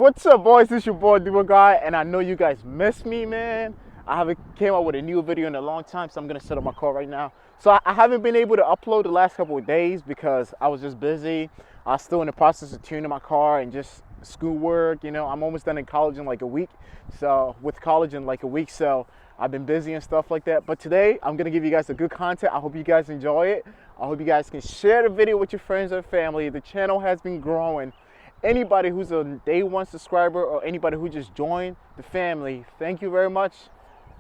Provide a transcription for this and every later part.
What's up, boys? It's your boy Duo Guy, and I know you guys miss me, man. I haven't came out with a new video in a long time, so I'm gonna set up my car right now. So I haven't been able to upload the last couple of days because I was just busy. I was still in the process of tuning my car and just schoolwork. You know, I'm almost done in college in like a week. So I've been busy and stuff like that. But today I'm gonna give you guys a good content. I hope you guys enjoy it. I hope you guys can share the video with your friends and family. The channel has been growing. Anybody who's a day one subscriber or anybody who just joined the family, thank you very much.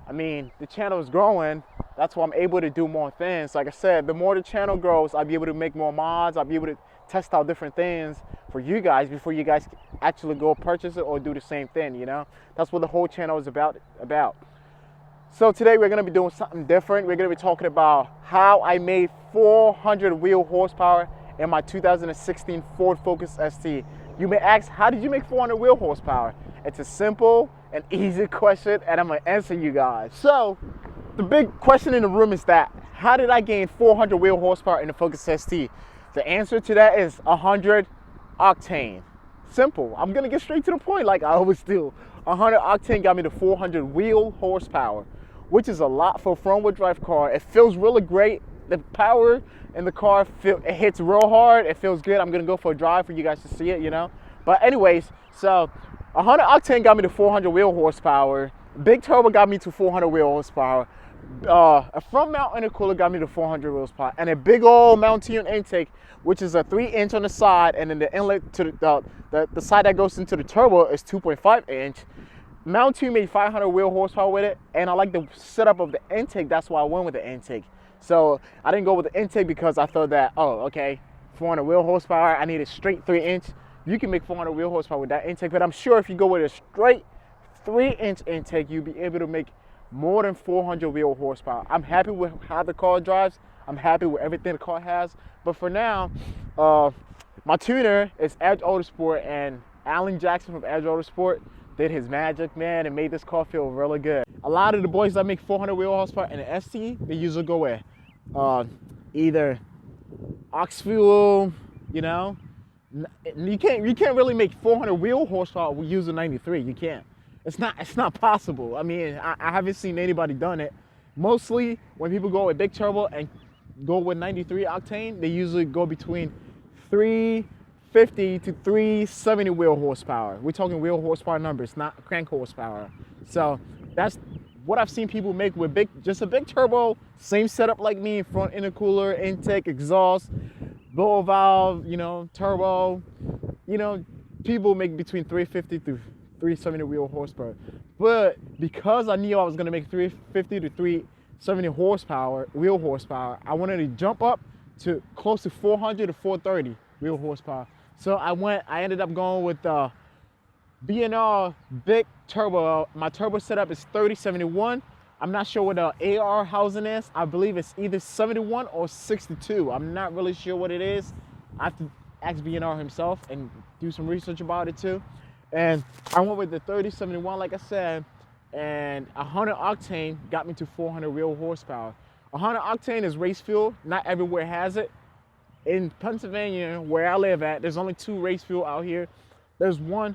I mean, the channel is growing. That's why I'm able to do more things. Like I said, the more the channel grows, I'll be able to make more mods. I'll be able to test out different things for you guys before you guys actually go purchase it or do the same thing, you know? That's what the whole channel is about. So today we're gonna be doing something different. We're gonna be talking about how I made 400 wheel horsepower in my 2016 Ford Focus ST. You may ask, how did you make 400 wheel horsepower? It's a simple and easy question, and I'm gonna answer you guys. So, the big question in the room is that, how did I gain 400 wheel horsepower in the Focus ST? The answer to that is 100 octane. Simple. I'm gonna get straight to the point like I always do. 100 octane got me to 400 wheel horsepower, which is a lot for a front-wheel drive car. It feels really great. The power in the car, it hits real hard. It feels good. I'm gonna go for a drive for you guys to see it, you know. But anyways, so 100 octane got me to 400 wheel horsepower. Big turbo got me to 400 wheel horsepower. A front mount intercooler got me to 400 wheel horsepower, and a big old mounting intake, which is a 3-inch on the side, and then the inlet to the side that goes into the turbo is 2.5-inch. Mount 2 made 500 wheel horsepower with it, and I like the setup of the intake. That's why I went with the intake. So I didn't go with the intake because I thought that, oh, okay, 400 wheel horsepower, I need a straight 3-inch. You can make 400 wheel horsepower with that intake, but I'm sure if you go with a straight 3-inch intake, you'll be able to make more than 400 wheel horsepower. I'm happy with how the car drives. I'm happy with everything the car has. But for now, my tuner is Edge Autosport, and Alan Jackson from Edge Autosport did his magic, man, and made this car feel really good. A lot of the boys that make 400 wheel horsepower in the ST, they usually go with either ox fuel, you know. You can't really make 400 wheel horsepower with using 93. You can't. It's not possible. I mean, I haven't seen anybody done it. Mostly when people go with big turbo and go with 93 octane, they usually go between 350 to 370 wheel horsepower. We're talking wheel horsepower numbers, not crank horsepower. So that's what I've seen people make with just a big turbo, same setup like me, front intercooler, intake, exhaust, blower valve, you know, turbo. You know, people make between 350 to 370 wheel horsepower. But because I knew I was gonna make 350 to 370 wheel horsepower, I wanted to jump up to close to 400 to 430 wheel horsepower. So I ended up going with the B&R big turbo. My turbo setup is 3071. I'm not sure what the AR housing is. I believe it's either 71 or 62. I'm not really sure what it is. I have to ask B&R himself and do some research about it too. And I went with the 3071, like I said, and 100 octane got me to 400 wheel horsepower. 100 octane is race fuel. Not everywhere has it. In Pennsylvania, where I live at, there's only 2 race fuel out here. There's one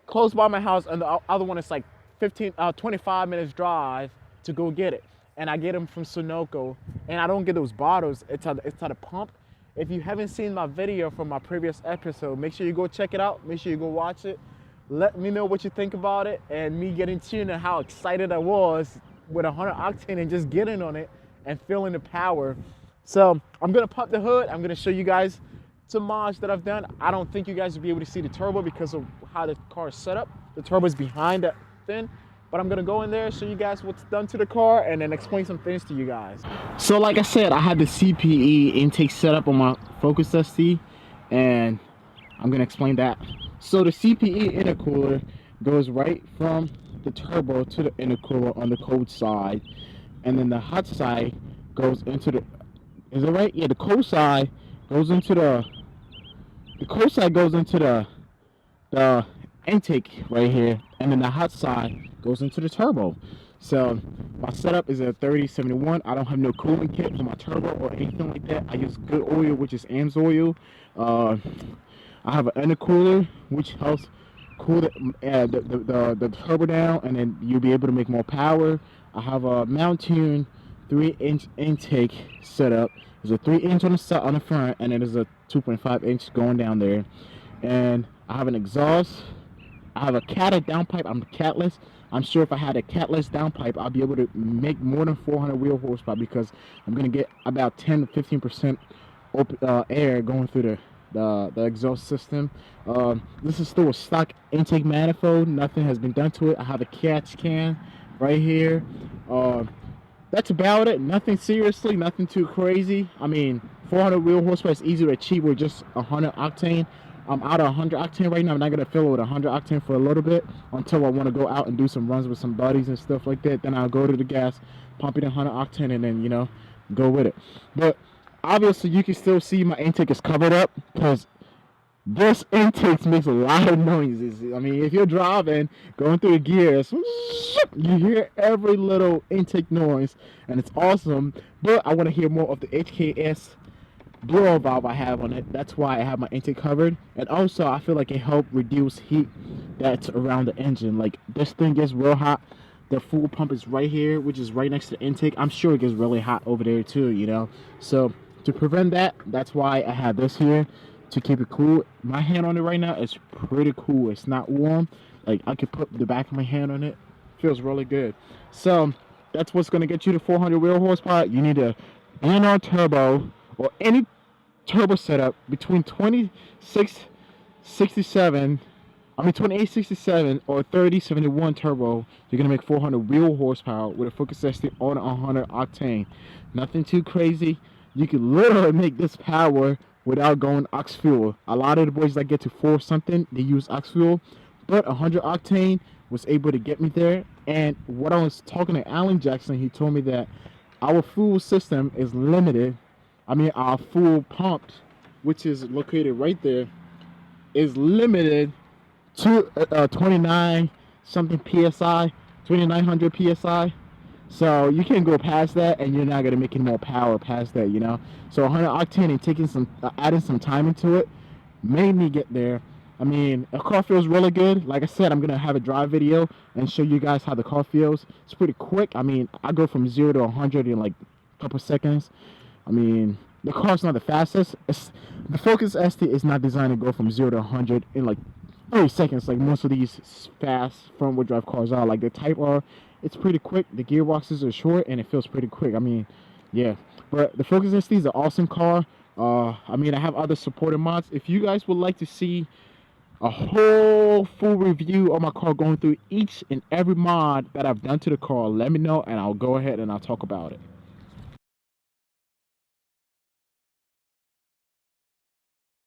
close by my house, and the other one is like 25 minutes drive to go get it. And I get them from Sunoco, and I don't get those bottles. It's at the pump. If you haven't seen my video from my previous episode, make sure you go check it out. Make sure you go watch it. Let me know what you think about it, and me getting tuned and how excited I was with 100 octane and just getting on it and feeling the power. So I'm gonna pop the hood. I'm gonna show you guys some mods that I've done. I don't think you guys will be able to see the turbo because of how the car is set up. The turbo is behind that thing, but I'm gonna go in there, show you guys what's done to the car, and then explain some things to you guys. So like I said, I had the CPE intake set up on my Focus ST, and I'm gonna explain that. So the CPE intercooler goes right from the turbo to the intercooler on the cold side, and then the hot side goes into the, is it right? Yeah, the cold side goes into the intake right here, and then the hot side goes into the turbo. So my setup is a 3071. I don't have no cooling kit for my turbo or anything like that. I use good oil, which is AMS oil. I have an intercooler, which helps cool the turbo down, and then you'll be able to make more power. I have a Mountune 3-inch intake setup. There's a 3-inch on the front, and then there's a 2.5-inch going down there. And I have an exhaust. I have a catted downpipe. I'm catless. I'm sure if I had a catless downpipe, I'll be able to make more than 400 wheel horsepower, because I'm gonna get about 10 to 15% air going through the exhaust system. This is still a stock intake manifold. Nothing has been done to it. I have a catch can right here. That's about it. Nothing seriously, nothing too crazy. I mean, 400 wheel horsepower is easy to achieve with just 100 octane. I'm out of 100 octane right now. I'm not gonna fill it with 100 octane for a little bit until I want to go out and do some runs with some buddies and stuff like that. Then I'll go to the gas, pump it in 100 octane, and then, you know, go with it. But obviously you can still see my intake is covered up, because this intake makes a lot of noises. I mean, if you're driving, going through the gears, you hear every little intake noise, and it's awesome. But I want to hear more of the HKS blower valve I have on it. That's why I have my intake covered. And also, I feel like it helped reduce heat that's around the engine. Like, this thing gets real hot. The fuel pump is right here, which is right next to the intake. I'm sure it gets really hot over there too, you know. So to prevent that, that's why I have this here to keep it cool. My hand on it right now is pretty cool. It's not warm. Like, I could put the back of my hand on it. Feels really good. So that's what's going to get you to 400 wheel horsepower. You need a BNR turbo or any turbo setup between 2867 or 3071 turbo. You're gonna make 400 wheel horsepower with a Focus ST on 100 octane. Nothing too crazy. You can literally make this power without going ox fuel. A lot of the boys that get to 4 something, they use ox fuel, but 100 octane was able to get me there. And what I was talking to Alan Jackson, he told me that our fuel system is limited. I mean, our fuel pump, which is located right there, is limited to 29 something psi, 2900 psi. So you can't go past that, and you're not gonna make any more power past that, you know. So 100 octane and taking some adding some time into it made me get there. I mean, the car feels really good. Like I said, I'm gonna have a drive video and show you guys how the car feels. It's pretty quick. I mean, I go from 0 to 100 in like a couple seconds. I mean, the car's not the fastest. The Focus ST is not designed to go from 0 to 100 in like 30 seconds, like most of these fast front-wheel drive cars are. Like the Type R, it's pretty quick. The gearboxes are short, and it feels pretty quick. I mean, yeah. But the Focus ST is an awesome car. I mean, I have other supported mods. If you guys would like to see a whole full review of my car, going through each and every mod that I've done to the car, let me know, and I'll go ahead and I'll talk about it.